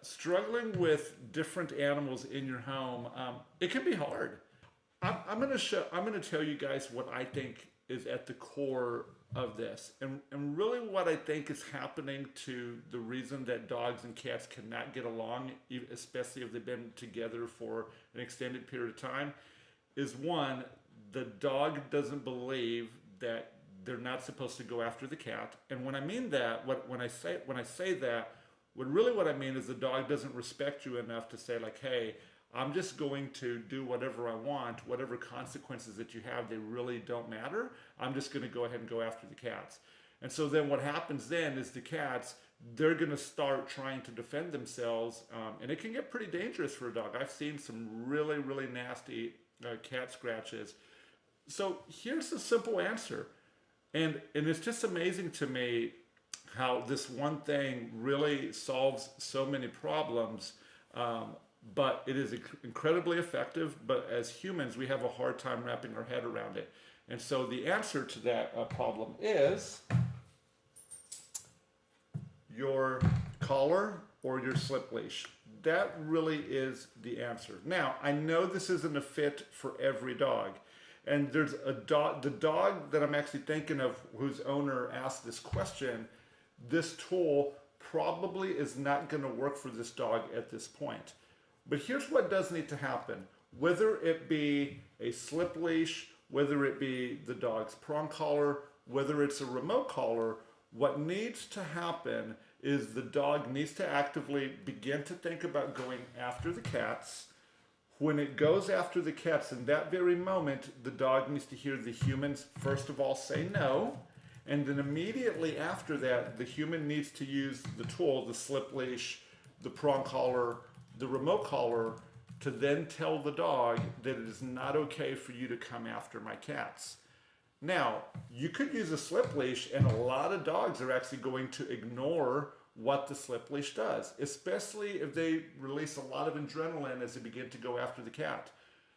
struggling with different animals in your home, it can be hard. I'm going to show. I'm going to tell you guys what I think is at the core of this, and really what I think is happening to the reason that dogs and cats cannot get along, especially if they've been together for an extended period of time, is one, the dog doesn't believe that they're not supposed to go after the cat. And when I mean that, when I say that, what I mean is the dog doesn't respect you enough to say like, hey, I'm just going to do whatever I want, whatever consequences that you have, they really don't matter. I'm just going to go ahead and go after the cats. And so then what happens then is the cats, they're going to start trying to defend themselves, and it can get pretty dangerous for a dog. I've seen some really, really nasty cat scratches. So here's the simple answer. And it's just amazing to me how this one thing really solves so many problems. But it is incredibly effective. But as humans, we have a hard time wrapping our head around it. And so the answer to that problem is your collar or your slip leash. That really is the answer. Now, I know this isn't a fit for every dog. And there's a dog, the dog that I'm actually thinking of whose owner asked this question, this tool probably is not going to work for this dog at this point. But here's what does need to happen. Whether it be a slip leash, whether it be the dog's prong collar, whether it's a remote collar, what needs to happen is the dog needs to actively begin to think about going after the cats. When it goes after the cats, in that very moment, the dog needs to hear the humans, first of all, say no. And then immediately after that, the human needs to use the tool, the slip leash, the prong collar, the remote collar, to then tell the dog that it is not okay for you to come after my cats. Now, you could use a slip leash, and a lot of dogs are actually going to ignore what the slip leash does, especially if they release a lot of adrenaline as they begin to go after the cat.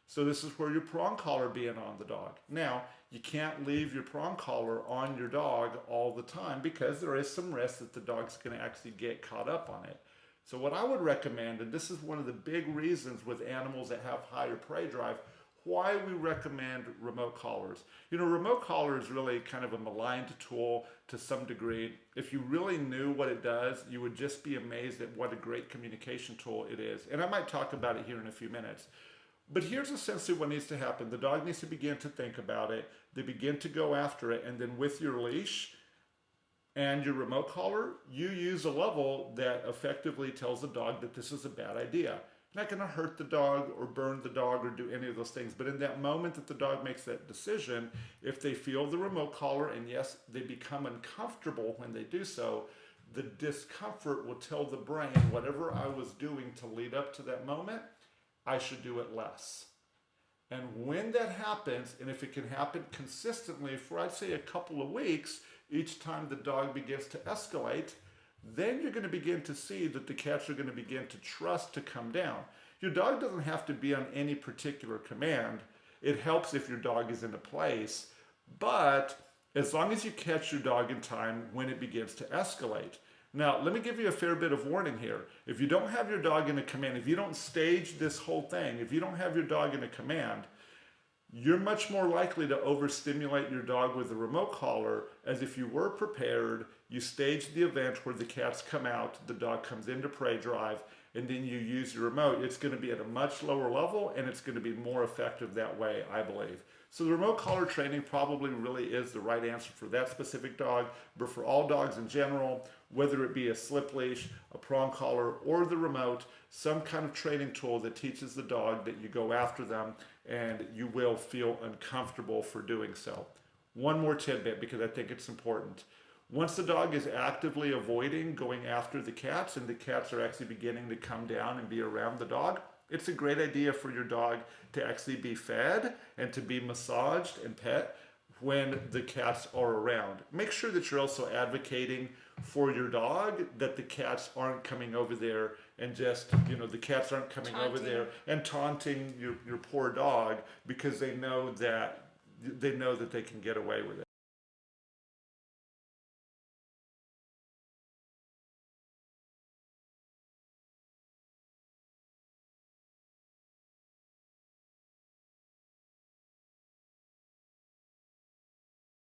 So this is where your prong collar being on the dog. Now, you can't leave your prong collar on your dog all the time because there is some risk that the dog's going to actually get caught up on it. So what I would recommend, and this is one of the big reasons with animals that have higher prey drive, why we recommend remote collars. You know, remote collar is really kind of a maligned tool to some degree. If you really knew what it does, you would just be amazed at what a great communication tool it is. And I might talk about it here in a few minutes. But here's essentially what needs to happen. The dog needs to begin to think about it. They begin to go after it. And then with your leash and your remote collar, you use a level that effectively tells the dog that this is a bad idea. Not going to hurt the dog or burn the dog or do any of those things. But in that moment that the dog makes that decision, if they feel the remote collar, and yes, they become uncomfortable when they do so, the discomfort will tell the brain, whatever I was doing to lead up to that moment, I should do it less. And when that happens, and if it can happen consistently for, I'd say, a couple of weeks, each time the dog begins to escalate, then you're going to begin to see that the cats are going to begin to trust to come down. Your dog doesn't have to be on any particular command. It helps if your dog is in a place, but as long as you catch your dog in time when it begins to escalate. Now, let me give you a fair bit of warning here. If you don't have your dog in a command, if you don't stage this whole thing, if you don't have your dog in a command, you're much more likely to overstimulate your dog with a remote collar, as if you were prepared, you stage the event where the cats come out, the dog comes into prey drive, and then you use your remote. It's going to be at a much lower level, and it's going to be more effective that way, I believe. So the remote collar training probably really is the right answer for that specific dog, but for all dogs in general, whether it be a slip leash, a prong collar, or the remote, some kind of training tool that teaches the dog that you go after them and you will feel uncomfortable for doing so. One more tidbit, because I think it's important. Once the dog is actively avoiding going after the cats and the cats are actually beginning to come down and be around the dog, it's a great idea for your dog to actually be fed and to be massaged and pet when the cats are around. Make sure that you're also advocating for your dog that the cats aren't coming over there and just, you know, the cats aren't coming over there and taunting your poor dog because they know that they can get away with it.